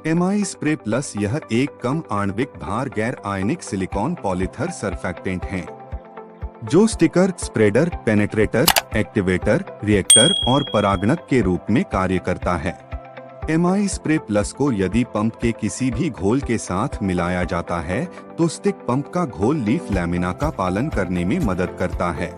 MI spray plus यह एक कम आणविक भार गैर आयनिक सिलिकॉन पॉलीथर सरफेक्टेंट है जो sticker, spreader, penetrator, activator, reactor और परागणक के रूप में कार्य करता है। एमआई स्प्रे प्लस को यदि पंप के किसी भी घोल के साथ मिलाया जाता है तो स्टिक पंप का घोल लीफ लैमिना का पालन करने में मदद करता है।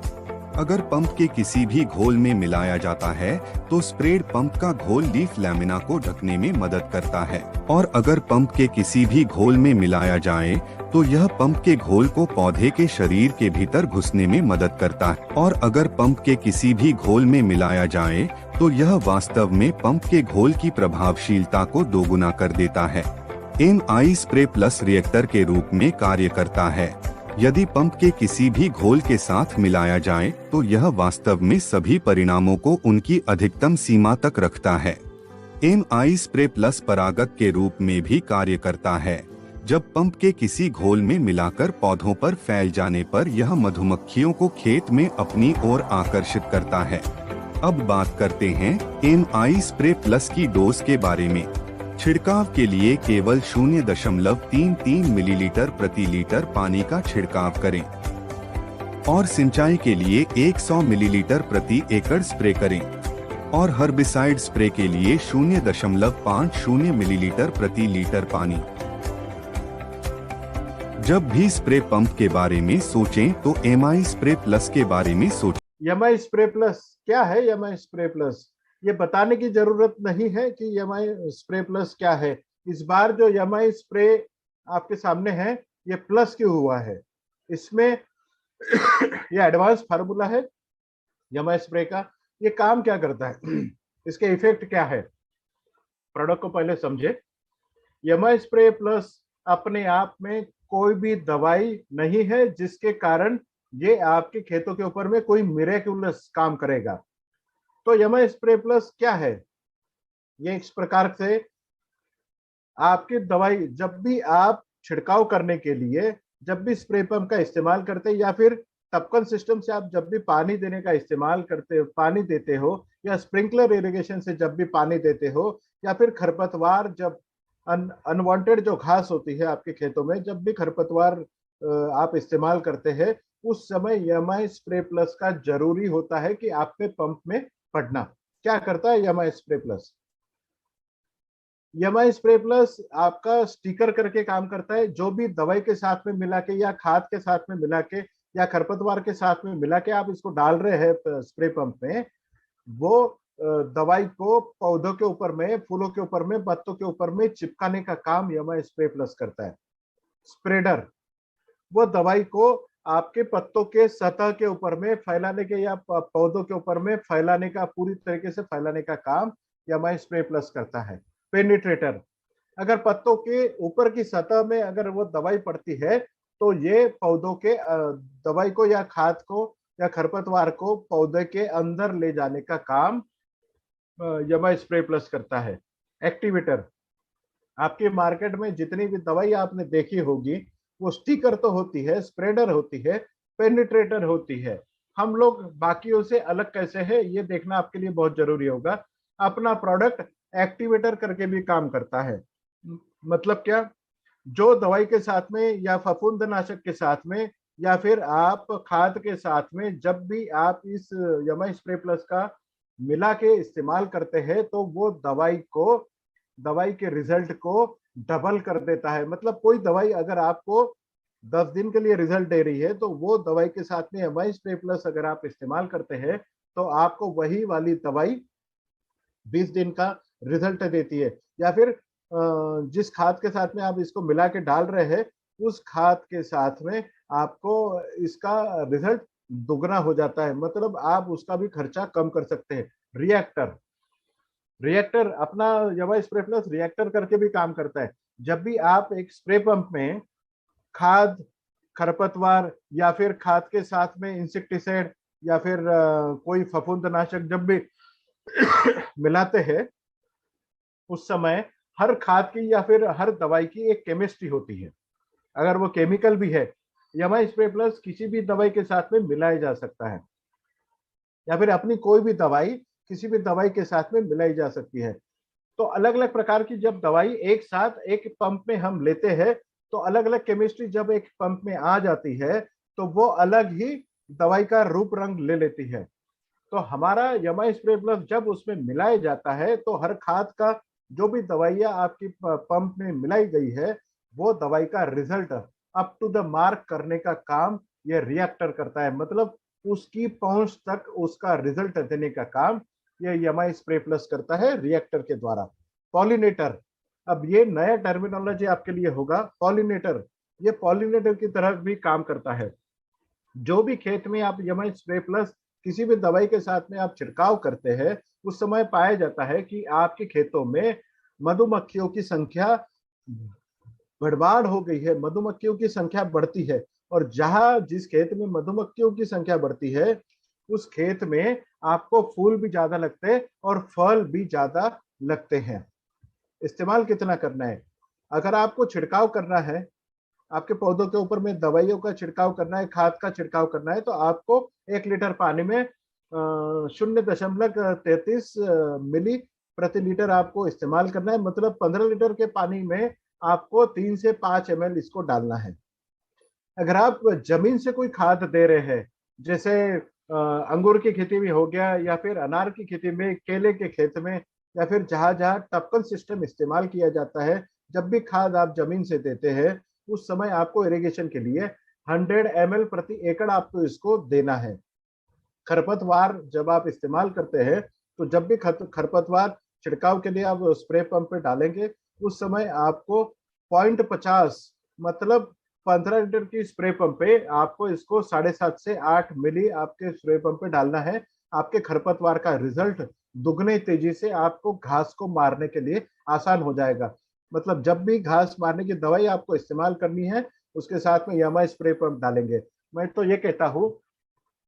अगर पंप के किसी भी घोल में मिलाया जाता है तो स्प्रेड पंप का घोल लीफ लैमिना को ढकने में मदद करता है, और अगर पंप के किसी भी घोल में मिलाया जाए तो यह पंप के घोल को पौधे के शरीर के भीतर घुसने में मदद करता है, और अगर पंप के किसी भी घोल में मिलाया जाए तो यह वास्तव में पंप के घोल की प्रभावशीलता को दोगुना कर देता है। एमआई स्प्रे प्लस रिएक्टर के रूप में कार्य करता है। यदि पंप के किसी भी घोल के साथ मिलाया जाए तो यह वास्तव में सभी परिणामों को उनकी अधिकतम सीमा तक रखता है। एमआई स्प्रे प्लस परागक के रूप में भी कार्य करता है। जब पंप के किसी घोल में मिलाकर पौधों पर फैल जाने पर यह मधुमक्खियों को खेत में अपनी ओर आकर्षित करता है। अब बात करते हैं एमआई स्प्रे प्लस की डोज के बारे में। छिड़काव के लिए केवल 0.33 मिलीलीटर प्रति लीटर पानी का छिड़काव करें और सिंचाई के लिए 100 मिलीलीटर प्रति एकड़ स्प्रे करें, और हर्बिसाइड स्प्रे के लिए 0.50 मिलीलीटर प्रति लीटर पानी। जब भी स्प्रे पंप के बारे में सोचें तो एमआई स्प्रे प्लस के बारे में सोचें। एमआई स्प्रे प्लस क्या है? एमआई स्प्रे प्लस ये बताने की जरूरत नहीं है कि एमआई स्प्रे प्लस क्या है। इस बार जो एमआई स्प्रे आपके सामने है ये प्लस क्यों हुआ है, इसमें ये एडवांस फार्मूला है एमआई स्प्रे का। ये काम क्या करता है, इसके इफेक्ट क्या है, प्रोडक्ट को पहले समझे। एमआई स्प्रे प्लस अपने आप में कोई भी दवाई नहीं है जिसके कारण ये आपके खेतों के ऊपर में कोई मिरेक्युलस काम करेगा। तो एमआई स्प्रे प्लस क्या है? ये इस प्रकार से आपकी दवाई जब भी आप छिड़काव करने के लिए जब भी स्प्रे पंप का इस्तेमाल करते हैं या फिर टपकन सिस्टम से आप जब भी पानी देने का इस्तेमाल करते पानी देते हो, या स्प्रिंकलर इरिगेशन से जब भी पानी देते हो, या फिर खरपतवार जब अनवांटेड जो घास होती है आपके खेतों में जब भी खरपतवार आप इस्तेमाल करते हैं, उस समय एमआई स्प्रे प्लस का जरूरी होता है कि आपके पंप में पड़ना। क्या करता है MI spray plus? MI spray plus आपका स्टिकर करके काम करता है। जो भी दवाई के साथ में मिला के या खाद के साथ में मिला के या खरपतवार के साथ में मिला के आप इसको डाल रहे हैं स्प्रे पंप में, वो दवाई को पौधों के ऊपर में, फूलों के ऊपर में, पत्तों के ऊपर में चिपकाने का काम एमआई स्प्रे प्लस करता है। स्प्रेडर वो दवाई को आपके पत्तों के सतह के ऊपर में फैलाने के या पौधों के ऊपर में फैलाने का, पूरी तरीके से फैलाने का काम एमआई स्प्रे प्लस करता है। पेनिट्रेटर अगर पत्तों के ऊपर की सतह में अगर वो दवाई पड़ती है तो ये पौधों के दवाई को या खाद को या खरपतवार को पौधे के अंदर ले जाने का काम एमआई स्प्रे प्लस करता है। एक्टिवेटर आपके मार्केट में जितनी भी दवाई आपने देखी होगी वो स्टिकर तो होती है, स्प्रेडर होती है, पेनिट्रेटर होती है। हम लोग बाकियों से अलग कैसे है ये देखना आपके लिए बहुत जरूरी होगा। अपना प्रोडक्ट एक्टिवेटर करके भी काम करता है। मतलब क्या? जो दवाई के साथ में या फफूंदनाशक के साथ में या फिर आप खाद के साथ में जब भी आप इस एमआई स्प्रे प्लस का मिला के इस्तेमाल करते हैं तो वो दवाई के रिजल्ट को डबल कर देता है। मतलब कोई दवाई अगर आपको 10 दिन के लिए रिजल्ट दे रही है तो वो दवाई के साथ में एमआई स्प्रे प्लस अगर आप इस्तेमाल करते हैं तो आपको वही वाली दवाई 20 दिन का रिजल्ट देती है। या फिर जिस खाद के साथ में आप इसको मिला के डाल रहे हैं उस खाद के साथ में आपको इसका रिजल्ट दुगना हो जाता है। मतलब आप उसका भी खर्चा कम कर सकते हैं। रिएक्टर अपना एमआई स्प्रे प्लस रिएक्टर करके भी काम करता है। जब भी आप एक स्प्रे पंप में खाद, खरपतवार या फिर खाद के साथ में इंसेक्टिसाइड या फिर कोई फफूंदनाशक जब भी मिलाते हैं उस समय हर खाद की या फिर हर दवाई की एक केमिस्ट्री होती है। अगर वो केमिकल भी है, एमआई स्प्रे प्लस किसी भी दवाई के साथ में मिलाया जा सकता है, या फिर अपनी कोई भी दवाई किसी भी दवाई के साथ में मिलाई जा सकती है। तो अलग अलग प्रकार की जब दवाई एक साथ एक पंप में हम लेते हैं, तो अलग अलग केमिस्ट्री जब एक पंप में आ जाती है तो वो अलग ही दवाई का रूप रंग ले लेती है। तो हमारा यमाई स्प्रे प्लस जब उसमें मिलाया जाता है तो हर खाद का जो भी दवाइयाँ आपकी पंप में मिलाई गई है, वो दवाई का result up to the mark करने का काम ये रिएक्टर करता है। मतलब उसकी पहुंच तक उसका रिजल्ट देने का काम ये यमाई स्प्रे प्लस करता है रिएक्टर के द्वारा। पॉलिनेटर, अब ये नया टर्मिनोलॉजी आपके लिए होगा। पॉलिनेटर, ये पॉलिनेटर की तरह भी काम करता है। जो भी खेत में आप यमाई स्प्रे प्लस किसी भी दवाई के साथ में आप छिड़काव करते हैं, उस समय पाया जाता है कि आपके खेतों में मधुमक्खियों की संख्या बढ़बाढ़ हो गई है, मधुमक्खियों की संख्या बढ़ती है। और जहां जिस खेत में मधुमक्खियों की संख्या बढ़ती है, उस खेत में आपको फूल भी ज्यादा लगते हैं और फल भी ज्यादा लगते हैं। इस्तेमाल कितना करना है? अगर आपको छिड़काव करना है, आपके पौधों के ऊपर में दवाइयों का छिड़काव करना है, खाद का छिड़काव करना है, तो आपको 1 लीटर पानी में 0.33 मिली प्रति लीटर आपको इस्तेमाल करना है। मतलब 15 लीटर के पानी में आपको 3 से 5 ml इसको डालना है। अगर आप जमीन से कोई खाद दे रहे हैं, जैसे अंगूर की खेती में हो गया, या फिर अनार की खेती में, केले के खेत में, या फिर जहां जहां टपकन सिस्टम इस्तेमाल किया जाता है, जब भी खाद आप जमीन से देते हैं उस समय आपको इरिगेशन के लिए 100 ml प्रति एकड़ आपको इसको देना है। खरपतवार जब आप इस्तेमाल करते हैं, तो जब भी खरपतवार छिड़काव के लिए आप स्प्रे पंप पे डालेंगे, उस समय आपको 0.50, मतलब 15 लीटर की स्प्रे पंप पे आपको इसको 7.5 से 8 मिली आपके स्प्रे पंप पे डालना है। आपके खरपतवार का रिजल्ट दुगने तेजी से आपको घास को मारने के लिए आसान हो जाएगा। मतलब जब भी घास मारने की दवाई आपको इस्तेमाल करनी है, उसके साथ में यामा स्प्रे पंप डालेंगे। मैं तो ये कहता हूँ,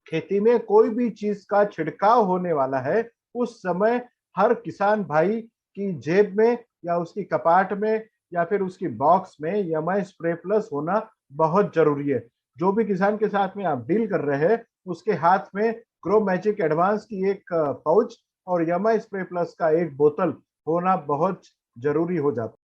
खेती में कोई भी चीज का छिड़काव होने वाला है, उस समय हर किसान भाई की जेब में या उसकी कपाट में या फिर उसकी बॉक्स में यमाई स्प्रे प्लस होना बहुत जरूरी है। जो भी किसान के साथ में आप डील कर रहे हैं, उसके हाथ में ग्रो मैजिक एडवांस की एक पाउच और यमाई स्प्रे प्लस का एक बोतल होना बहुत जरूरी हो जाता है।